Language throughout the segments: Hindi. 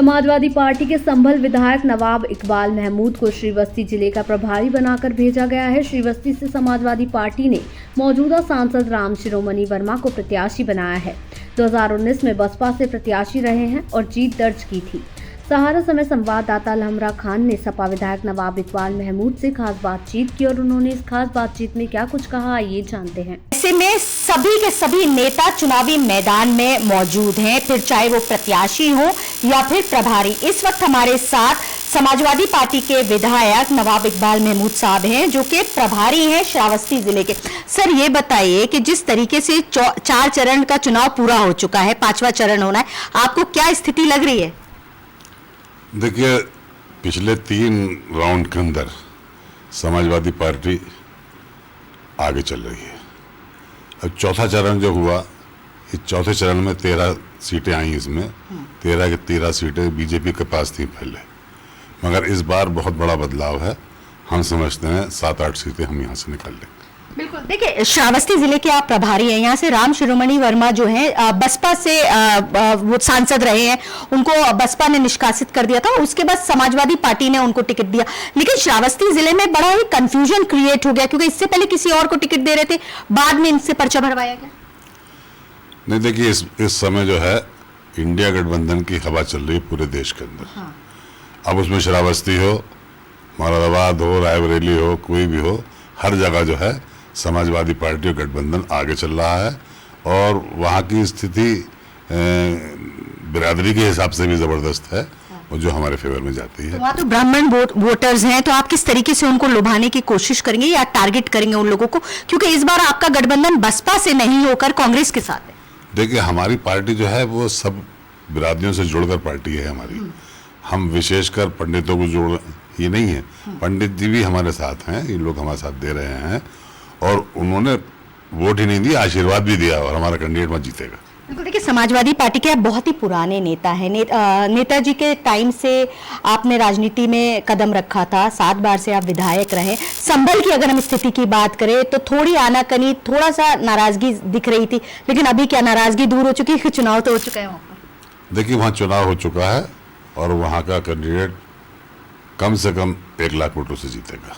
समाजवादी पार्टी के संभल विधायक नवाब इकबाल महमूद को श्रीवस्ती जिले का प्रभारी बनाकर भेजा गया है। श्रीवस्ती से समाजवादी पार्टी ने मौजूदा सांसद राम शिरोमणि वर्मा को प्रत्याशी बनाया है। 2019 में बसपा से प्रत्याशी रहे हैं और जीत दर्ज की थी। सहारा समय संवाददाता अलहमरा खान ने सपा विधायक नवाब इकबाल महमूद से खास बातचीत की और उन्होंने इस खास बातचीत में क्या कुछ कहा, ये जानते हैं। ऐसे में सभी के सभी नेता चुनावी मैदान में मौजूद हैं, फिर चाहे वो प्रत्याशी हो या फिर प्रभारी। इस वक्त हमारे साथ समाजवादी पार्टी के विधायक नवाब इकबाल महमूद साहब हैं, जो कि प्रभारी हैं श्रावस्ती जिले के। सर, ये बताइए कि जिस तरीके से 4 चरण का चुनाव पूरा हो चुका है, 5वां चरण होना है, आपको क्या स्थिति लग रही है? देखिए, पिछले 3 राउंड के अंदर समाजवादी पार्टी आगे चल रही है। अब चौथा चरण जो हुआ, इस चौथे चरण में 13 सीटें आई। इसमें 13 की 13 सीटें बीजेपी के पास थी पहले, मगर इस बार बहुत बड़ा बदलाव है। हम समझते हैं 7-8 सीटें हम यहाँ से निकाल लेंगे। बिल्कुल। देखिए, श्रावस्ती जिले के आप प्रभारी हैं। यहाँ से राम शिरोमणि वर्मा जो हैं बसपा से वो सांसद रहे हैं, उनको बसपा ने निष्कासित कर दिया था। उसके बाद समाजवादी पार्टी ने उनको टिकट दिया, लेकिन श्रावस्ती जिले में बड़ा ही कंफ्यूजन क्रिएट हो गया, क्योंकि इससे पहले किसी और को टिकट दे रहे थे, बाद में इनसे पर्चा भरवाया गया। नहीं, देखिए, इस समय जो है इंडिया गठबंधन की हवा चल रही है पूरे देश के अंदर। हाँ। अब उसमें श्रावस्ती हो, मुरादाबाद हो, रायबरेली हो, कोई भी हो, हर जगह जो है समाजवादी पार्टी और गठबंधन आगे चल रहा है। और वहाँ की स्थिति बिरादरी के हिसाब से भी जबरदस्त है, और जो हमारे फेवर में जाती है। वहाँ तो ब्राह्मण वोटर्स हैं, तो आप किस तरीके से उनको लुभाने की कोशिश करेंगे या टारगेट करेंगे उन लोगों को, क्योंकि इस बार आपका गठबंधन बसपा से नहीं होकर कांग्रेस के साथ है? देखिए, हमारी पार्टी जो है वो सब बिरादरियों से जुड़कर पार्टी है हमारी। हम विशेषकर पंडितों को जोड़ ये नहीं है, पंडित जी भी हमारे साथ हैं, ये लोग हमारे साथ दे रहे हैं, और उन्होंने वोट ही नहीं दिया, आशीर्वाद भी दिया, और हमारा कैंडिडेट मत जीतेगा। बिल्कुल। देखिए, समाजवादी पार्टी के आप बहुत ही पुराने नेता हैं। नेताजी के टाइम से आपने राजनीति में कदम रखा था, 7 बार से आप विधायक रहे। संभल की अगर हम स्थिति की बात करें तो थोड़ी आनाकानी, थोड़ा सा नाराजगी दिख रही थी, लेकिन अभी क्या नाराजगी दूर हो चुकी है? चुनाव तो हो चुका है वहाँ पर। देखिए, वहाँ चुनाव हो चुका है और वहाँ का कैंडिडेट कम से कम 1 लाख वोटों से जीतेगा।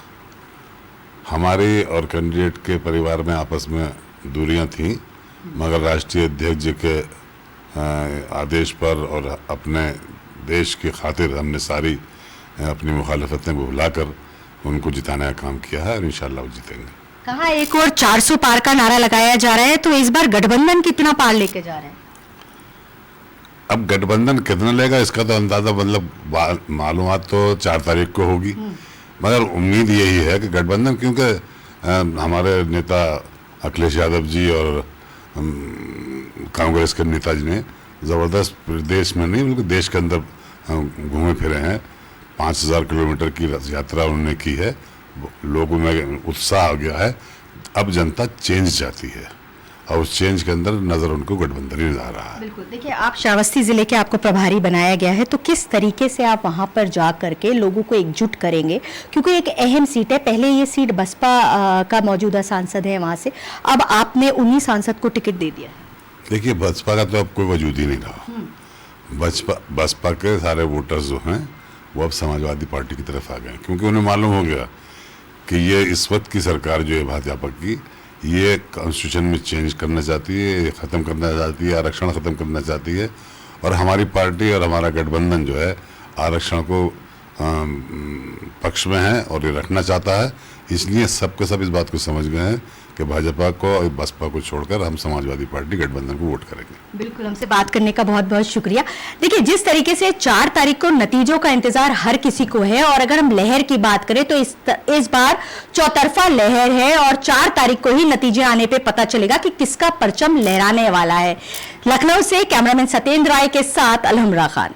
हमारे और कैंडिडेट के परिवार में आपस में दूरियां थीं, मगर राष्ट्रीय अध्यक्ष जी के आदेश पर और अपने देश की खातिर हमने सारी अपनी मुखालफतें भुलाकर उनको जिताने का काम किया है, और इंशाल्लाह वो जीतेंगे। कहाँ एक और 400 पार का नारा लगाया जा रहा है, तो इस बार गठबंधन कितना पार लेके जा रहे हैं? अब गठबंधन कितना लेगा इसका तो अंदाजा, मतलब मालूमात तो 4 तारीख को होगी, मगर उम्मीद यही है कि गठबंधन, क्योंकि हमारे नेता अखिलेश यादव जी और कांग्रेस के नेताजी ने ज़बरदस्त प्रदेश में नहीं बल्कि देश के अंदर घूमे फिरे हैं। 5000 किलोमीटर की यात्रा उन्होंने की है, लोगों में उत्साह आ गया है। अब जनता चेंज चाहती है, और उस चेंज के अंदर नजर उनको गठबंधन ही आ रहा है। बिल्कुल। देखिए, आप श्रावस्ती जिले के आपको प्रभारी बनाया गया है, तो किस तरीके से आप वहां पर जा करके लोगों को एकजुट करेंगे, क्योंकि एक अहम सीट है। पहले ये सीट बसपा का मौजूदा सांसद है वहां से, अब आपने उन्हीं सांसद को टिकट दे दिया है। देखिए, बसपा का तो अब कोई वजूद ही नहीं रहा। बसपा के सारे वोटर्स जो हैं वो अब समाजवादी पार्टी की तरफ आ गए, क्योंकि उन्हें मालूम हो गया कि ये इस वक्त की सरकार जो है भाजपा की, ये कॉन्स्टिट्यूशन में चेंज करना चाहती है, ख़त्म करना चाहती है, आरक्षण ख़त्म करना चाहती है। और हमारी पार्टी और हमारा गठबंधन जो है आरक्षण को पक्ष में है और ये रखना चाहता है। इसलिए सबके सब इस बात को समझ गए हैं कि भाजपा को और बसपा को छोड़कर हम समाजवादी पार्टी गठबंधन को वोट करेंगे। बिल्कुल, हमसे बात करने का बहुत बहुत शुक्रिया। देखिए, जिस तरीके से 4 तारीख को नतीजों का इंतजार हर किसी को है, और अगर हम लहर की बात करें तो इस बार चौतरफा लहर है, और 4 तारीख को ही नतीजे आने पे पता चलेगा कि किसका परचम लहराने वाला है। लखनऊ से कैमरामैन सत्येंद्र राय के साथ अलहमरा खान।